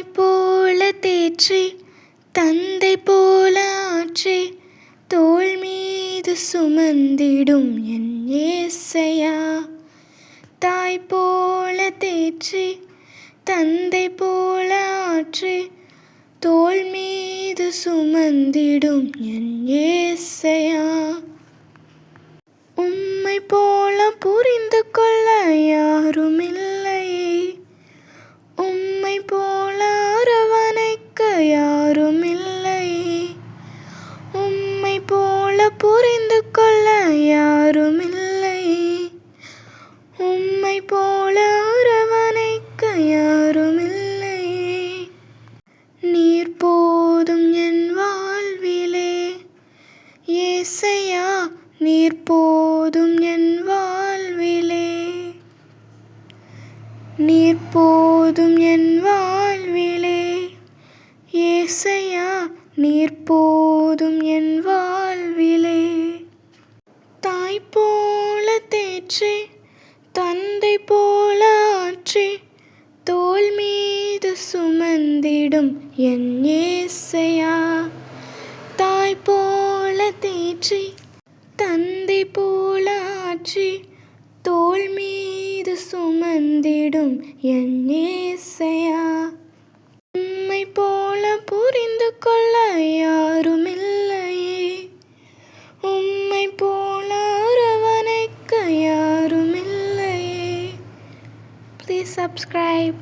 தாய் போல தேற்றி தந்தை போல ஆற்றி தோள் மீது சுமந்திடும் என் ஏசையா. தாய் போல தேற்றி தந்தை போல ஆற்றி தோள் மீது சுமந்திடும் என் ஏசையா. உம்மை போல புரிந்து கொள்ள யாருமில்லையே, உம்மை போல அரவணைக்க யாருமில்லையே, உம்மை போல புரிந்து கொள்ள யாருமில்லையே, உம்மை போல அரவணைக்க யாருமில்லையே. நீர் போதும் என் வாழ்விலே ஏசையா, நீர் போதும் என் வாழ்விலே, நீர் போதும் என் வாழ்விலே ஏசையா, நீர் போதும் என் வாழ்விலே. தாய் போல தேற்றி தந்தை போல ஆற்றி தோள் மீது சுமந்திடும் என் ஏசையா. தாய் போல தேற்றி தந்தை போல ஆற்றி தோள் மீது சுமந்திடும் என் ஏசையா. உம்மை போல புரிந்து கொள்ள யாருமில்லையே, உம்மை போல அரவணைக்க யாருமில்லையே. Please subscribe.